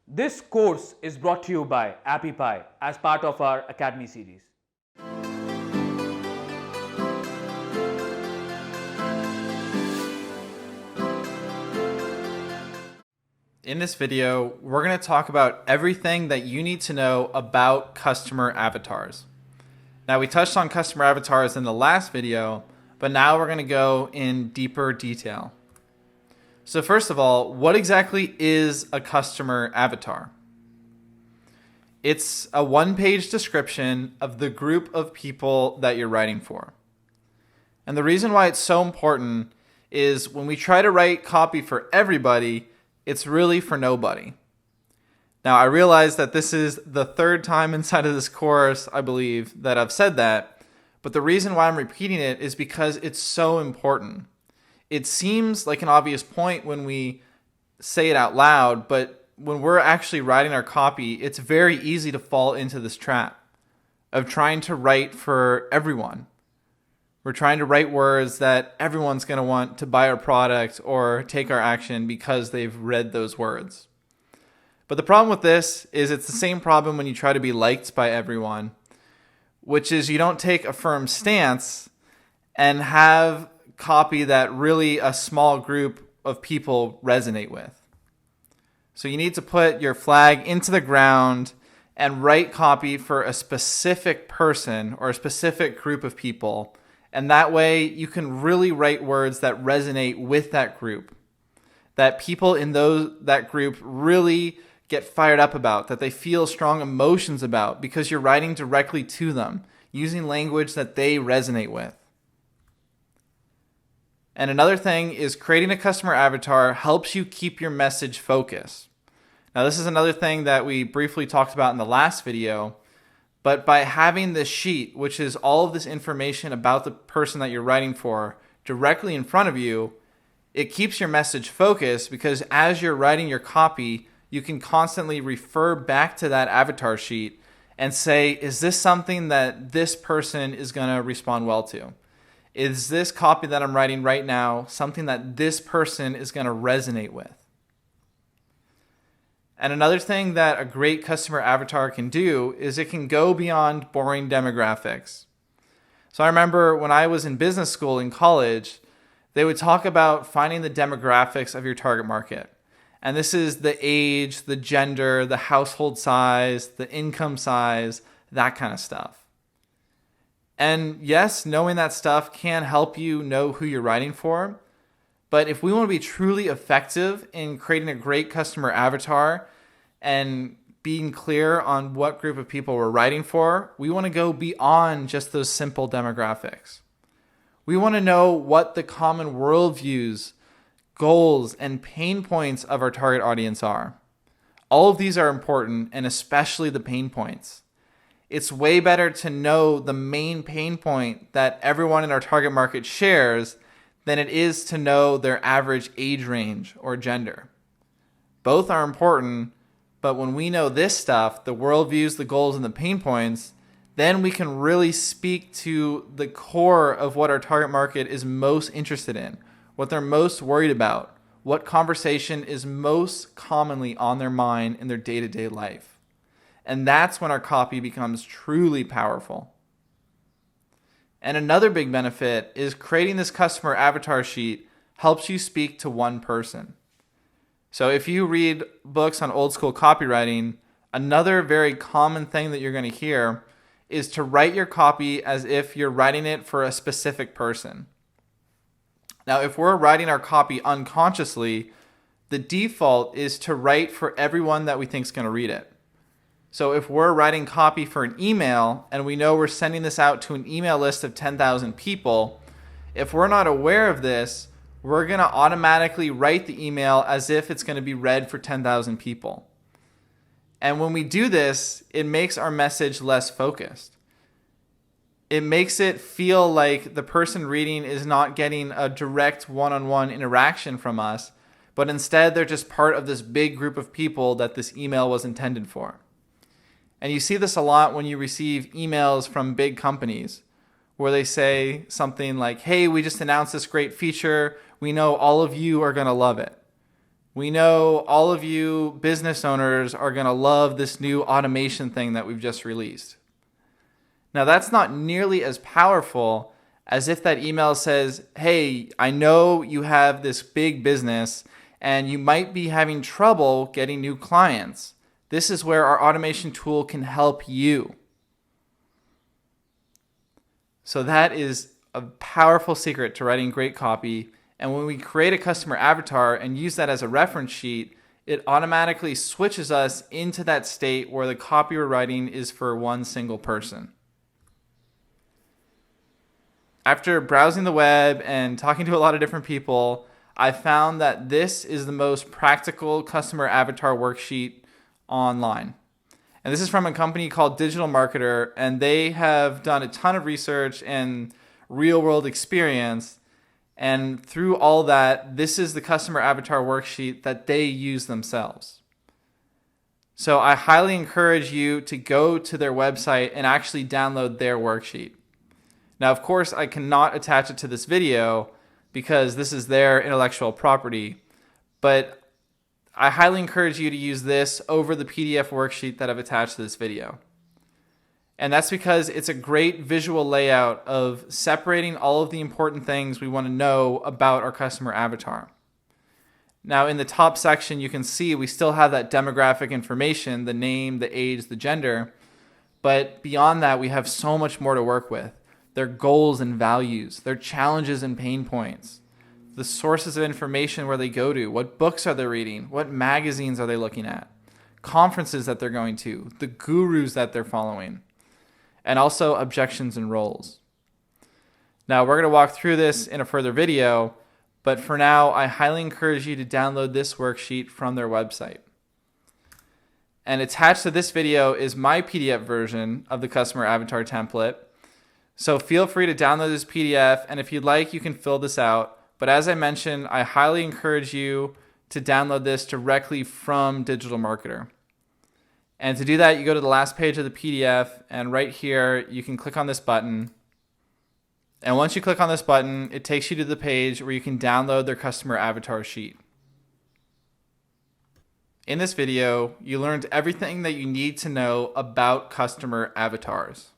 This course is brought to you by Appy Pie as part of our Academy series. In this video, we're going to talk about everything that you need to know about customer avatars. Now, we touched on customer avatars in the last video, but now we're going to go in deeper detail. So first of all, what exactly is a customer avatar? It's a one-page description of the group of people that you're writing for. And the reason why it's so important is when we try to write copy for everybody, it's really for nobody. Now, I realize that this is the third time inside of this course, I believe, that I've said that, but the reason why I'm repeating it is because it's so important. It seems like an obvious point when we say it out loud, but when we're actually writing our copy, it's very easy to fall into this trap of trying to write for everyone. We're trying to write words that everyone's going to want to buy our product or take our action because they've read those words. But the problem with this is it's the same problem when you try to be liked by everyone, which is you don't take a firm stance and have copy that really a small group of people resonate with. So you need to put your flag into the ground and write copy for a specific person or a specific group of people. And that way you can really write words that resonate with that group, that people in that group really get fired up about, that they feel strong emotions about because you're writing directly to them, using language that they resonate with. And another thing is creating a customer avatar helps you keep your message focused. Now, this is another thing that we briefly talked about in the last video, but by having this sheet, which is all of this information about the person that you're writing for directly in front of you, it keeps your message focused because as you're writing your copy, you can constantly refer back to that avatar sheet and say, is this something that this person is going to respond well to? Is this copy that I'm writing right now something that this person is going to resonate with? And another thing that a great customer avatar can do is it can go beyond boring demographics. So I remember when I was in business school in college, they would talk about finding the demographics of your target market. And this is the age, the gender, the household size, the income size, that kind of stuff. And yes, knowing that stuff can help you know who you're writing for. But if we want to be truly effective in creating a great customer avatar and being clear on what group of people we're writing for, we want to go beyond just those simple demographics. We want to know what the common worldviews, goals, and pain points of our target audience are. All of these are important, and especially the pain points. It's way better to know the main pain point that everyone in our target market shares than it is to know their average age range or gender. Both are important, but when we know this stuff, the worldviews, the goals, and the pain points, then we can really speak to the core of what our target market is most interested in, what they're most worried about, what conversation is most commonly on their mind in their day-to-day life. And that's when our copy becomes truly powerful. And another big benefit is creating this customer avatar sheet helps you speak to one person. So if you read books on old school copywriting, another very common thing that you're going to hear is to write your copy as if you're writing it for a specific person. Now, if we're writing our copy unconsciously, the default is to write for everyone that we think is going to read it. So if we're writing copy for an email and we know we're sending this out to an email list of 10,000 people, if we're not aware of this, we're going to automatically write the email as if it's going to be read for 10,000 people. And when we do this, it makes our message less focused. It makes it feel like the person reading is not getting a direct one-on-one interaction from us, but instead they're just part of this big group of people that this email was intended for. And you see this a lot when you receive emails from big companies where they say something like, hey, we just announced this great feature. We know all of you are going to love it. We know all of you business owners are going to love this new automation thing that we've just released. Now, that's not nearly as powerful as if that email says, hey, I know you have this big business and you might be having trouble getting new clients. This is where our automation tool can help you. So that is a powerful secret to writing great copy. And when we create a customer avatar and use that as a reference sheet, it automatically switches us into that state where the copy we're writing is for one single person. After browsing the web and talking to a lot of different people, I found that this is the most practical customer avatar worksheet online. And this is from a company called Digital Marketer, and they have done a ton of research and real-world experience. And through all that, this is the customer avatar worksheet that they use themselves. So I highly encourage you to go to their website and actually download their worksheet. Now, of course, I cannot attach it to this video because this is their intellectual property, but I highly encourage you to use this over the PDF worksheet that I've attached to this video. And that's because it's a great visual layout of separating all of the important things we want to know about our customer avatar. Now, in the top section, you can see we still have that demographic information, the name, the age, the gender, but beyond that, we have so much more to work with. Their goals and values, their challenges and pain points, the sources of information where they go to, what books are they reading, what magazines are they looking at, conferences that they're going to, the gurus that they're following, and also objections and roles. Now, we're going to walk through this in a further video, but for now, I highly encourage you to download this worksheet from their website. And attached to this video is my PDF version of the customer avatar template. So feel free to download this PDF, and if you'd like, you can fill this out. But as I mentioned, I highly encourage you to download this directly from Digital Marketer. And to do that, you go to the last page of the PDF, and right here, you can click on this button. And once you click on this button, it takes you to the page where you can download their customer avatar sheet. In this video, you learned everything that you need to know about customer avatars.